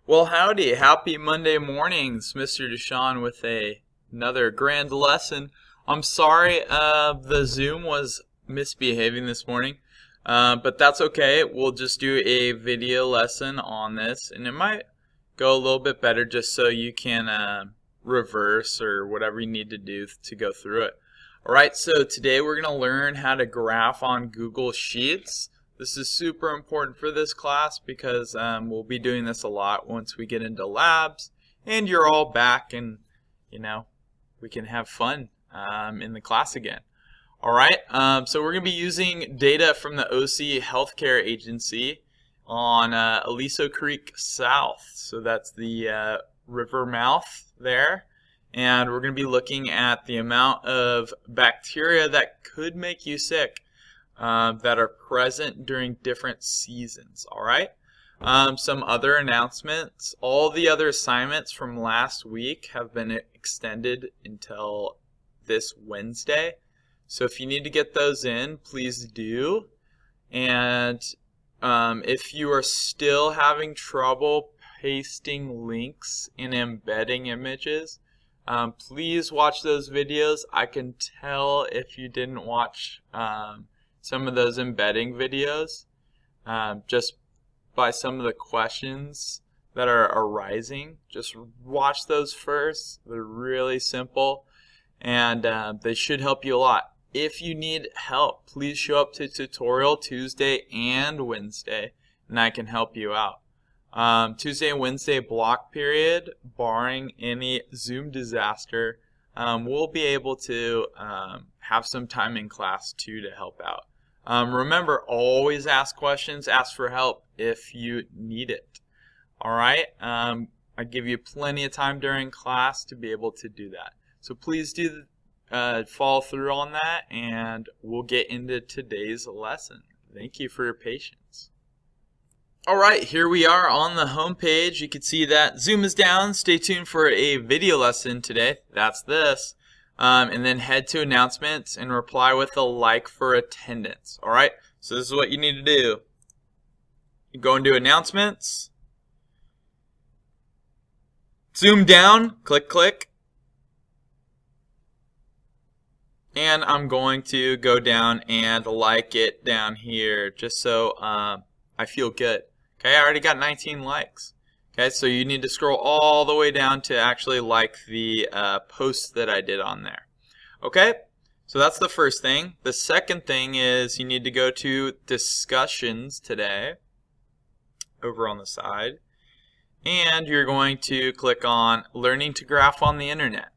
Well, howdy. Happy Monday mornings. Mr. Deshawn with another grand lesson. I'm sorry the Zoom was misbehaving this morning, but that's okay. We'll just do a video lesson on this, and it might go a little bit better just so you can reverse or whatever you need to do to go through it. All right, so today we're going to learn how to graph on Google Sheets. This is super important for this class because we'll be doing this a lot once we get into labs and you're all back and, we can have fun in the class again. All right, so we're going to be using data from the OC Healthcare Agency on Aliso Creek South. So that's the river mouth there. And we're going to be looking at the amount of bacteria that could make you sick that are present during different seasons. All right. Some other announcements. All the other assignments from last week have been extended until this Wednesday. So if you need to get those in, please do. And if you are still having trouble pasting links and embedding images, please watch those videos. I can tell if you didn't watch some of those embedding videos just by some of the questions that are arising. Just watch those first. They're really simple and they should help you a lot. If you need help, please show up to tutorial Tuesday and Wednesday and I can help you out. Tuesday and Wednesday block period, barring any Zoom disaster, we'll be able to have some time in class too to help out. Remember, always ask questions, ask for help if you need it. All right, I give you plenty of time during class to be able to do that. So please do follow through on that, and we'll get into today's lesson. Thank you for your patience. All right, here we are on the home page. You can see that Zoom is down. Stay tuned for a video lesson today. That's this. And then head to announcements and reply with a like for attendance. All right, so this is what you need to do. You go into announcements. Zoom down. Click. And I'm going to go down and like it down here just so I feel good. Okay, I already got 19 likes. Okay, so you need to scroll all the way down to actually like the post that I did on there. Okay, so that's the first thing. The second thing is you need to go to discussions today over on the side. And you're going to click on learning to graph on the internet.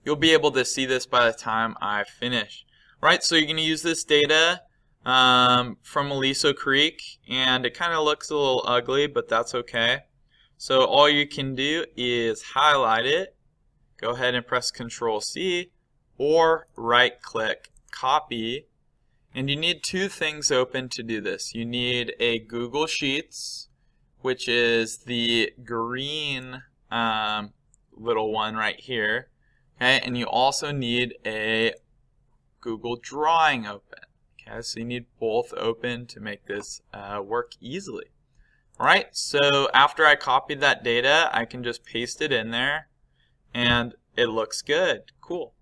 You'll be able to see this by the time I finish. Right, so you're going to use this data from Aliso Creek, and it kind of looks a little ugly, but that's okay. So all you can do is highlight it, go ahead and press Control-C, or right-click, copy, and you need two things open to do this. You need a Google Sheets, which is the green little one right here, okay, and you also need a Google Drawing open. Okay, so you need both open to make this work easily. Alright, so after I copied that data, I can just paste it in there and it looks good. Cool.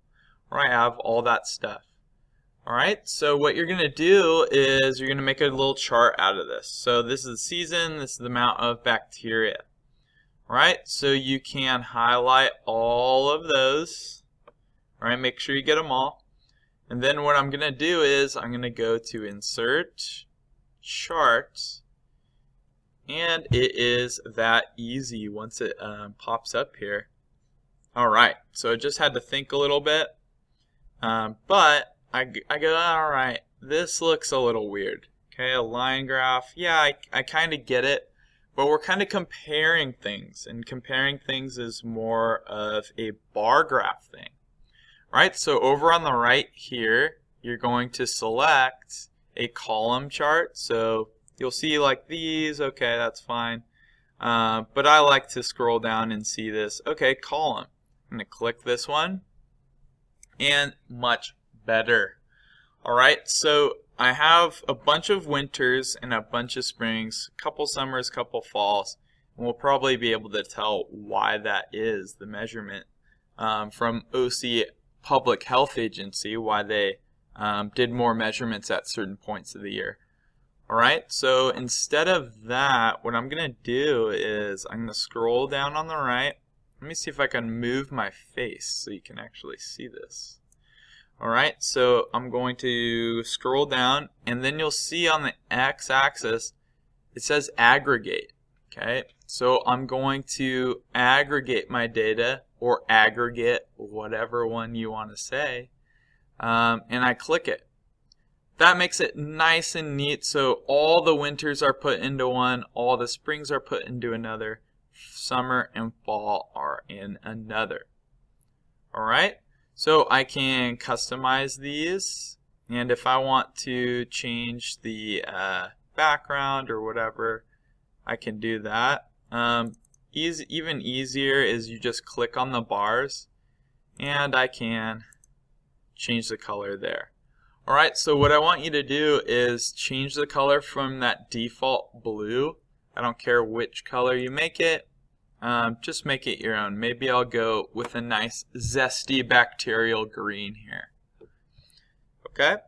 Alright, I have all that stuff. Alright, so what you're going to do is you're going to make a little chart out of this. So this is the season, this is the amount of bacteria. Alright, so you can highlight all of those. Alright, make sure you get them all. And then what I'm going to do is I'm going to go to Insert, Chart, and it is that easy once it pops up here. Alright, so I just had to think a little bit, but I go, alright, this looks a little weird. Okay, a line graph, yeah, I kind of get it, but we're kind of comparing things, and comparing things is more of a bar graph thing. Right, so over on the right here, you're going to select a column chart. So you'll see like these, okay, that's fine. But I like to scroll down and see this. Okay, column. I'm going to click this one, and much better. All right, so I have a bunch of winters and a bunch of springs, a couple summers, a couple falls, and we'll probably be able to tell why that is, the measurement from OC Public Health Agency, why they did more measurements at certain points of the year. Alright, so instead of that, what I'm going to do is I'm going to scroll down on the right. Let me see if I can move my face so you can actually see this. Alright, so I'm going to scroll down, and then you'll see on the x-axis it says aggregate. Okay, so I'm going to aggregate my data, or aggregate, whatever one you want to say, and I click it. That makes it nice and neat, so all the winters are put into one, all the springs are put into another, summer and fall are in another. Alright, so I can customize these, and if I want to change the background or whatever, I can do that. Even easier is you just click on the bars, and I can change the color there. Alright, so what I want you to do is change the color from that default blue. I don't care which color you make it, just make it your own. Maybe I'll go with a nice zesty bacterial green here. Okay,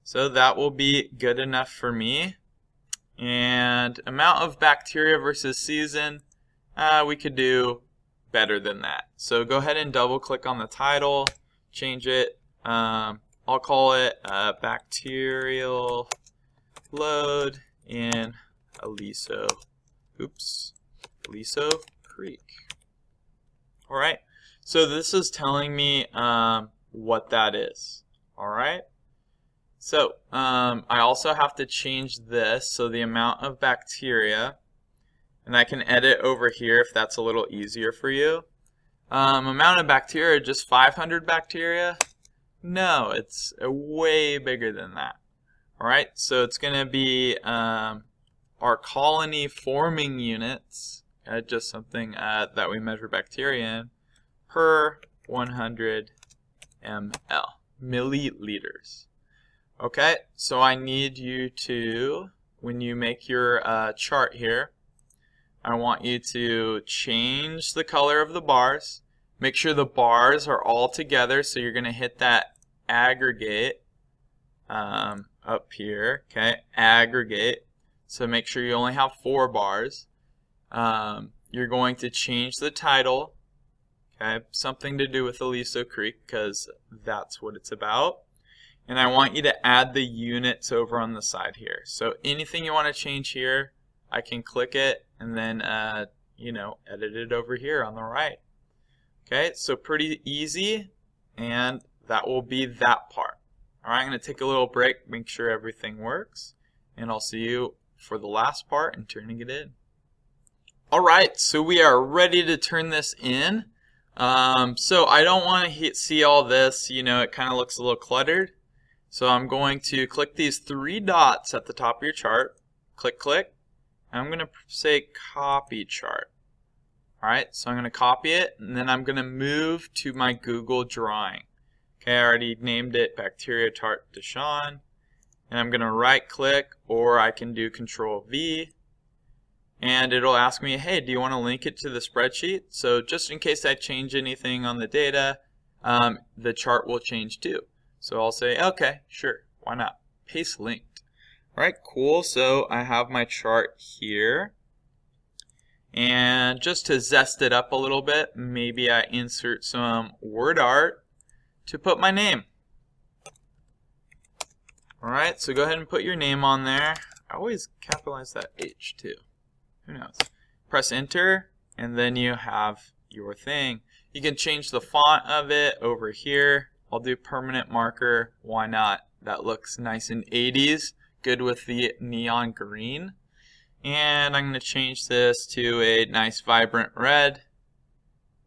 so that will be good enough for me. And amount of bacteria versus season, we could do better than that. So go ahead and double click on the title, change it. I'll call it bacterial load in Aliso Creek. Alright, so this is telling me what that is. Alright, so I also have to change this, so the amount of bacteria, and I can edit over here if that's a little easier for you. Amount of bacteria, just 500 bacteria? No, it's way bigger than that. Alright, so it's going to be our colony forming units, just something that we measure bacteria in, per 100 milliliters. Okay, so I need you to, when you make your chart here, I want you to change the color of the bars. Make sure the bars are all together, so you're going to hit that aggregate up here, okay, aggregate. So make sure you only have 4 bars. You're going to change the title, okay, something to do with Aliso Creek, because that's what it's about. And I want you to add the units over on the side here. So anything you want to change here, I can click it and then edit it over here on the right. Okay, so pretty easy, and that will be that part. Alright, I'm going to take a little break, make sure everything works, and I'll see you for the last part and turning it in. Alright, so we are ready to turn this in. So I don't want to see all this, it kind of looks a little cluttered. So I'm going to click these 3 dots at the top of your chart, click, and I'm going to say copy chart. Alright, so I'm going to copy it, and then I'm going to move to my Google drawing. Okay, I already named it Bacteria Chart Deshawn, and I'm going to right click, or I can do Control V, and it'll ask me, hey, do you want to link it to the spreadsheet? So just in case I change anything on the data, the chart will change too. So I'll say, okay, sure, why not? Paste linked. Alright, cool, so I have my chart here. And just to zest it up a little bit, maybe I insert some word art to put my name. Alright, so go ahead and put your name on there. I always capitalize that H too. Who knows? Press enter, and then you have your thing. You can change the font of it over here. I'll do permanent marker. Why not? That looks nice in 80s. Good with the neon green. And I'm going to change this to a nice vibrant red.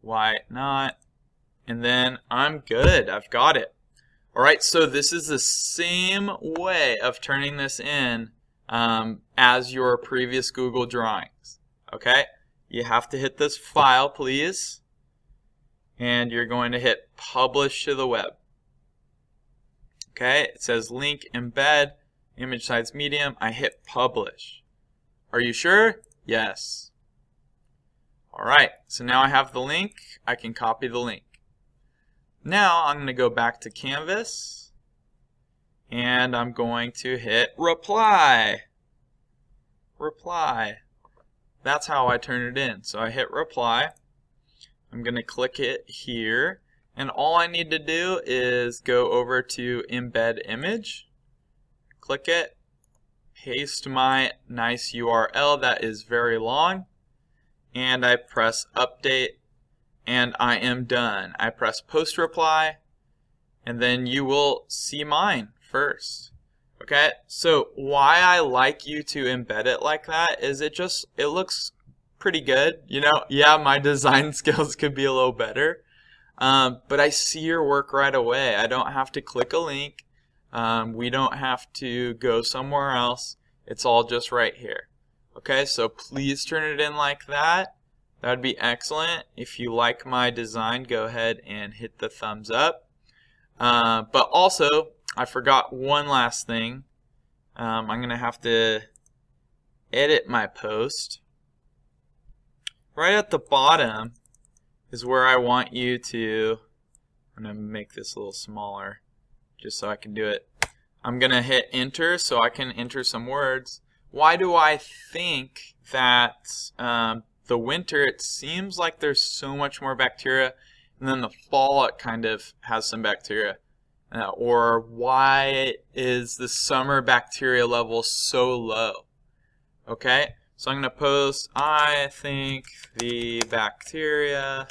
Why not? And then I'm good. I've got it. Alright, so this is the same way of turning this in as your previous Google drawings. Okay? You have to hit this file, please. And you're going to hit publish to the web. Okay? It says link embed. image size medium, I hit publish. Are you sure? Yes. Alright, so now I have the link. I can copy the link. Now I'm going to go back to Canvas and I'm going to hit reply. Reply. That's how I turn it in. So I hit reply. I'm going to click it here, and all I need to do is go over to embed image, click it, paste my nice URL that is very long, and I press update, and I am done. I press post reply, and then you will see mine first. Okay, so why I like you to embed it like that is it looks pretty good. You know, yeah, my design skills could be a little better, but I see your work right away. I don't have to click a link. We don't have to go somewhere else. It's all just right here. Okay, so please turn it in like that. That would be excellent. If you like my design, go ahead and hit the thumbs up. But also, I forgot one last thing. I'm going to have to edit my post. Right at the bottom is where I want you to, I'm going to make this a little smaller just so I can do it. I'm going to hit enter so I can enter some words. Why do I think that the winter, it seems like there's so much more bacteria, and then the fall it kind of has some bacteria? Or why is the summer bacteria level so low? Okay, so I'm going to post, I think the bacteria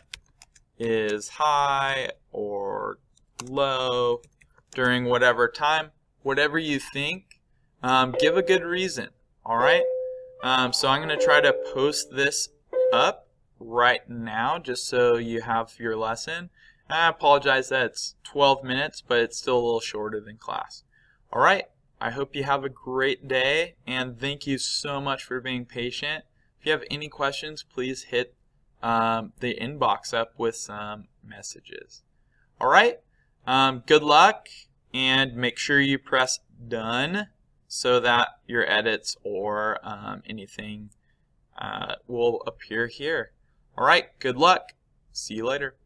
is high or low during whatever time. Whatever you think, give a good reason. Alright, so I'm going to try to post this up right now just so you have your lesson. I apologize that it's 12 minutes, but it's still a little shorter than class. Alright, I hope you have a great day, and thank you so much for being patient. If you have any questions, please hit the inbox up with some messages. Alright, good luck, and make sure you press done so that your edits or anything will appear here. Alright, good luck. See you later.